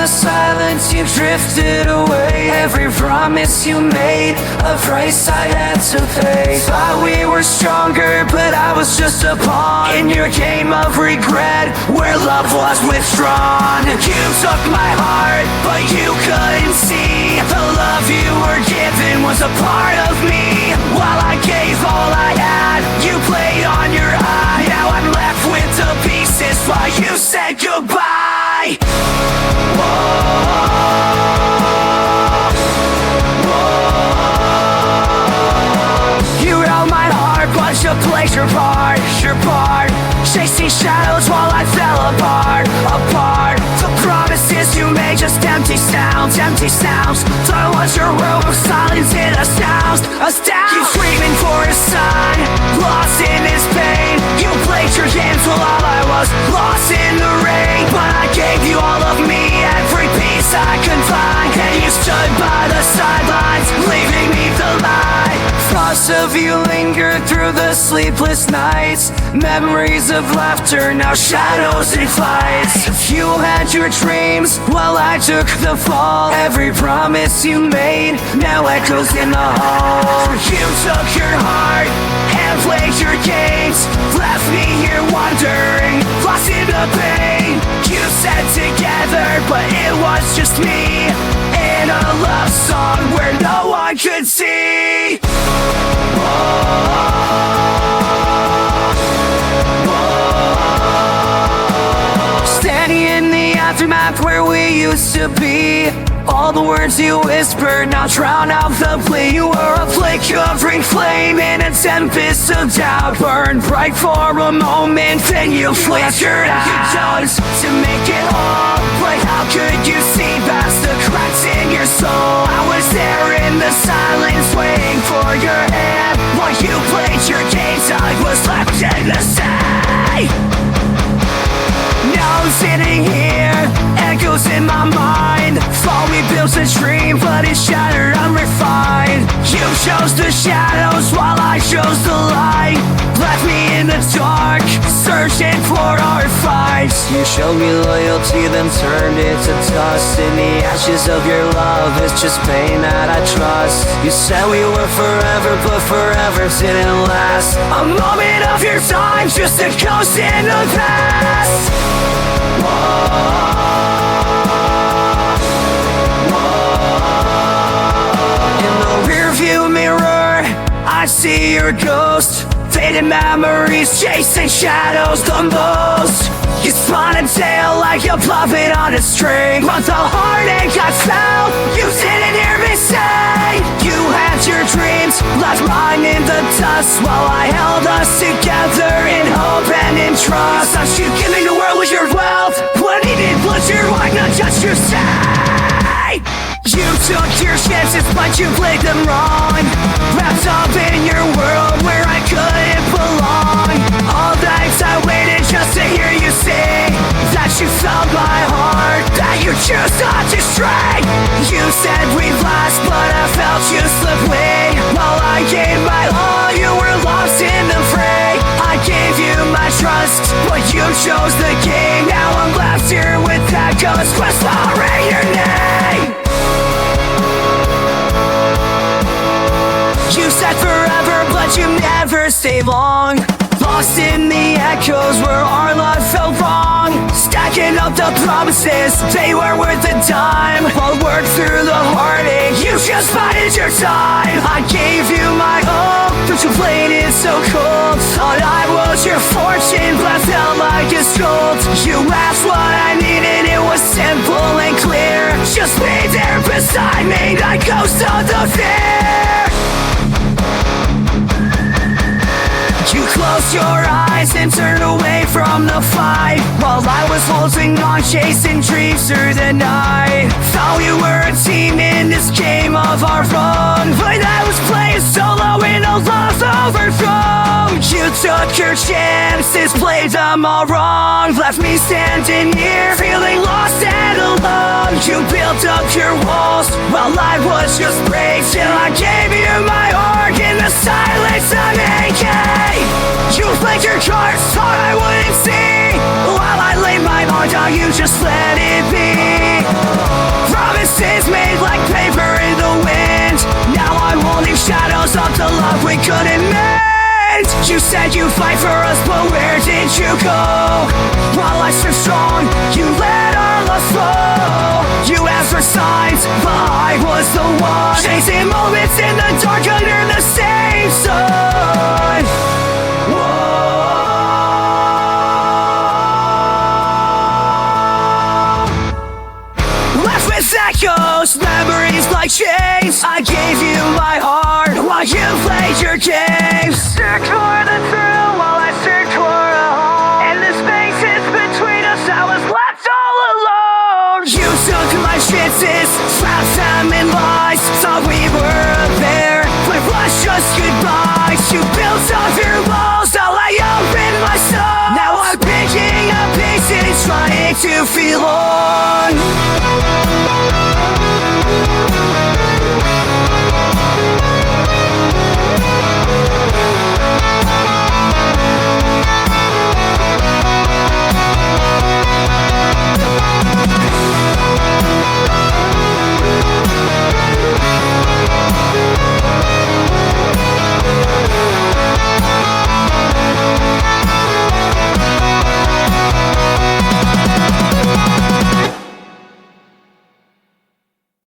the silence you drifted away. Every promise you made, a price I had to pay. Thought we were stronger, but I was just a pawn in your game of regret, where love was withdrawn. You took my heart, but you couldn't see the love you were given was a part of me. While I gave all I had, you played on your eye. Now I'm left with the pieces while you said goodbye. You held my heart, but you played your part, chasing shadows while I fell apart. The promises you made, just empty sounds. Thought it was your room of silence in a sound. Keep screaming for a sign, lost in his pain. You played your games while all I was lost in the rain. But I gave you all of me, every piece I could find, and you stood by the sidelines, leaving me the light. Thoughts of you linger through the sleepless nights, memories of laughter, now shadows and fights. You had your dreams while I took the fall. Every promise you made now echoes in the hall. You took your heart and played your games, left me here wandering, lost in the pain. You said together, but it was just me in a love song where no one could see. Standing in the aftermath where we used to be, all the words you whispered now drown out the plea. You were a flickering flame in a tempest of doubt, burned bright for a moment, then you flickered out. You dug to make it whole, but how could you see past the cracks in your soul? I was there in the silence, waiting for your hand, while you played your games. I was left in the sea. Now I'm sitting here, echoes in my mind. Thought we built a dream, but it's shattered, unrefined. You chose the shadows while I chose the light, left me in the dark, searching for our fights. You showed me loyalty, then turned it to dust. In the ashes of your love, it's just pain that I trust. You said we were forever, but forever didn't last. A moment of your time, just a ghost in the past. In the rearview mirror, I see your ghost, faded memories, chasing shadows the most. You spun a tail like a puppet on a string, but the heartache I felt, you didn't hear me say. You had your dreams, left mine in the dust, while I held us together in hope and in trust. Thought you giving the world with your wealth, what needed was your heart, not just your sight. You took your chances, but you played them wrong, wrapped up in your world where I couldn't belong. All nights I waited just to hear you say that you felt my heart, that you choose not to stray. You said we'd last, but I felt you slip away. While I gave my all, you were lost in the fray. I gave you my trust, but you chose the game. Now I'm left here with that ghost whispering your name. You said forever, but you never stayed long, lost in the echoes where our love felt wrong. Stacking up the promises, they weren't worth a dime. I'll work through the heartache, you just bided your time. I gave you my all, but you played it so cold. Thought I was your fortune, but I felt like a scold. You asked what I needed, it was simple and clear. Just be there beside me, that ghost of the fear. You closed your eyes and turned away from the fight, while I was holding on, chasing dreams through the night. Thought we were a team in this game of our own, but I was playing solo in a love's overthrown. You took your chances, played them all wrong, left me standing here, feeling lost and alone. You built up your walls, while I was just brave, till I gave you my heart in the silence of AK. You played your cards, thought I wouldn't see, while I laid my heart down, you just let it be. we couldn't mend. You said you'd fight for us, but where did you go? While I stood strong, you let our love flow. You asked for signs, but I was the one chasing moments in the dark under the same sun. Left with echoes, memories like chains. I gave you my heart while you played your games. Search for the thrill while I search for a home. In the spaces between us, I was left all alone. You took my chances, wrapped them in lies. Thought we were a pair, but rushed us goodbyes. You built up your walls, now I open my soul. Now I'm picking up pieces, trying to feel on.